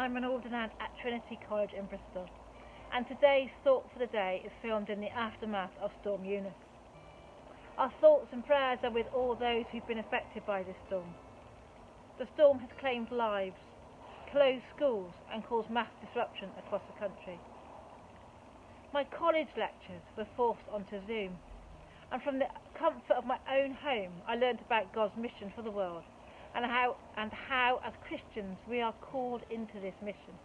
I'm an ordinand at Trinity College in Bristol, and today's Thought for the Day is filmed in the aftermath of Storm Eunice. Our thoughts and prayers are with all those who've been affected by this storm. The storm has claimed lives, closed schools, and caused mass disruption across the country. My college lectures were forced onto Zoom, and from the comfort of my own home I learned about God's mission for the world and how as Christians we are called into this mission.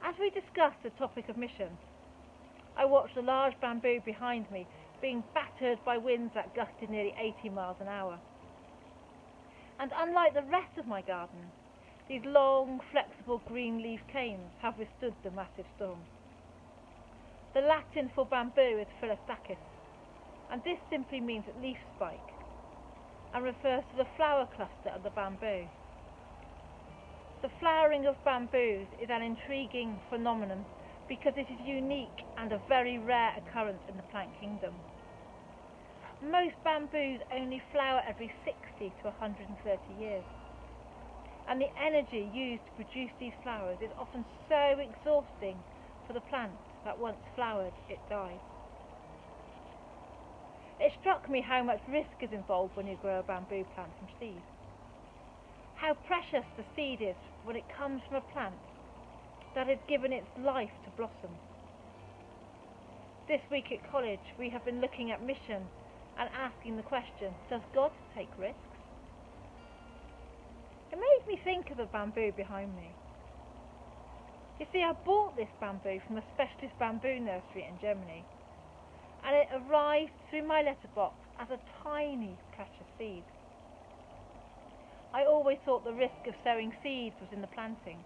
As we discussed the topic of mission, I watched a large bamboo behind me being battered by winds that gusted nearly 80 miles an hour. And unlike the rest of my garden, these long, flexible green leaf canes have withstood the massive storm. The Latin for bamboo is philostachys, and this simply means leaf spike, and refers to the flower cluster of the bamboo. The flowering of bamboos is an intriguing phenomenon because it is unique and a very rare occurrence in the plant kingdom. Most bamboos only flower every 60 to 130 years, and the energy used to produce these flowers is often so exhausting for the plant that once flowered, it dies. It struck me how much risk is involved when you grow a bamboo plant from seed. How precious the seed is when it comes from a plant that has given its life to blossom. This week at college we have been looking at mission and asking the question, does God take risks? It made me think of the bamboo behind me. You see, I bought this bamboo from a specialist bamboo nursery in Germany, and it arrived through my letterbox as a tiny precious seed. I always thought the risk of sowing seeds was in the planting,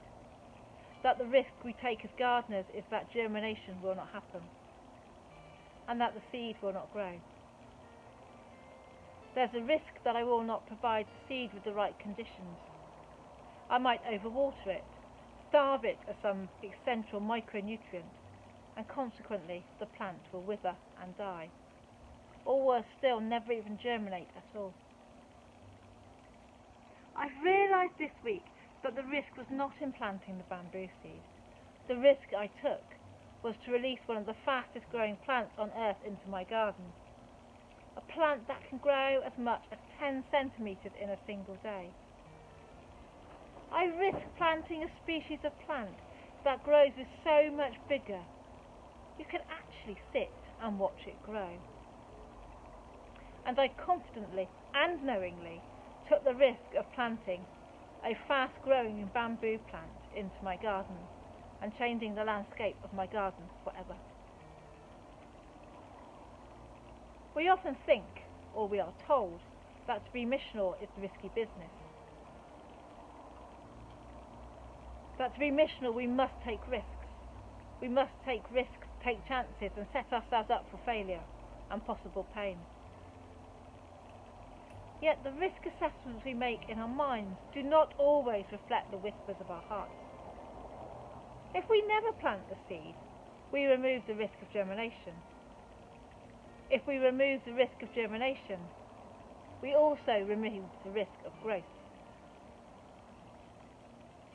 that the risk we take as gardeners is that germination will not happen, and that the seed will not grow. There's a risk that I will not provide the seed with the right conditions. I might overwater it, starve it of some essential micronutrient, and consequently the plant will wither and die, or worse still, never even germinate at all. I've realised this week that the risk was not in planting the bamboo seed. The risk I took was to release one of the fastest growing plants on earth into my garden, a plant that can grow as much as 10 centimetres in a single day. I risk planting a species of plant that grows with so much vigour you can actually sit and watch it grow. And I confidently and knowingly took the risk of planting a fast-growing bamboo plant into my garden and changing the landscape of my garden forever. We often think, or we are told, that to be missional is risky business. That to be missional we must take risks. We must take risks, take chances, and set ourselves up for failure and possible pain. Yet the risk assessments we make in our minds do not always reflect the whispers of our hearts. If we never plant the seed, we remove the risk of germination. If we remove the risk of germination, we also remove the risk of growth.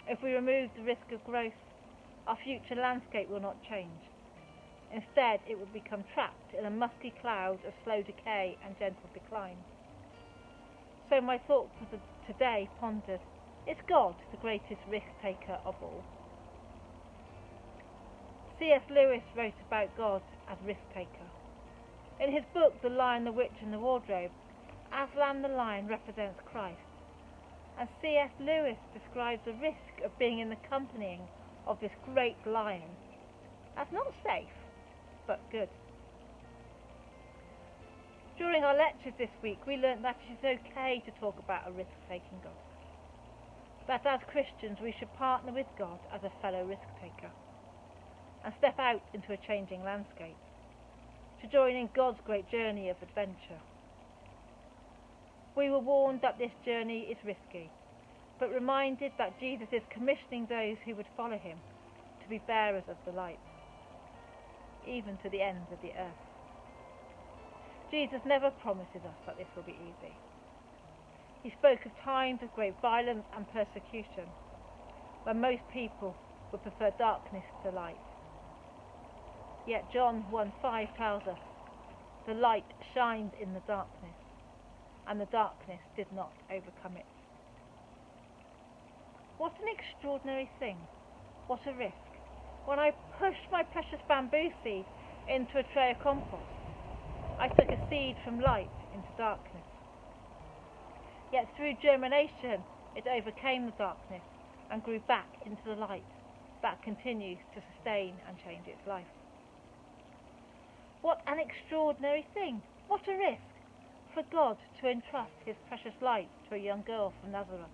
If we remove the risk of growth, our future landscape will not change. Instead, it will become trapped in a musky cloud of slow decay and gentle decline. So my thought for today pondered, is God the greatest risk taker of all? C.S. Lewis wrote about God as risk taker. In his book The Lion, the Witch and the Wardrobe, Aslan the lion represents Christ, and C.S. Lewis describes the risk of being in the company of this great lion as not safe, but good. During our lectures this week, we learnt that it is okay to talk about a risk-taking God. That as Christians we should partner with God as a fellow risk-taker and step out into a changing landscape, to join in God's great journey of adventure. We were warned that this journey is risky, but reminded that Jesus is commissioning those who would follow him to be bearers of the light, even to the ends of the earth. Jesus never promises us that this will be easy. He spoke of times of great violence and persecution, when most people would prefer darkness to light. Yet John 1:5 tells us, the light shined in the darkness, and the darkness did not overcome it. What an extraordinary thing. What a risk. When I pushed my precious bamboo seed into a tray of compost, I took a seed from light into darkness. Yet through germination, it overcame the darkness and grew back into the light that continues to sustain and change its life. What an extraordinary thing. What a risk for God to entrust his precious light to a young girl from Nazareth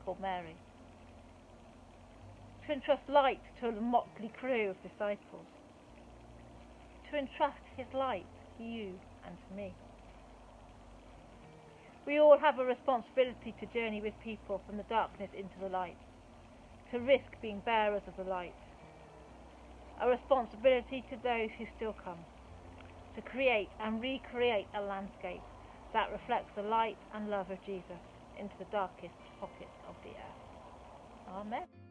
called Mary. To entrust light to a motley crew of disciples. To entrust his light to you and to me. We all have a responsibility to journey with people from the darkness into the light, to risk being bearers of the light. A responsibility to those who still come, to create and recreate a landscape that reflects the light and love of Jesus into the darkest pockets of the earth. Amen.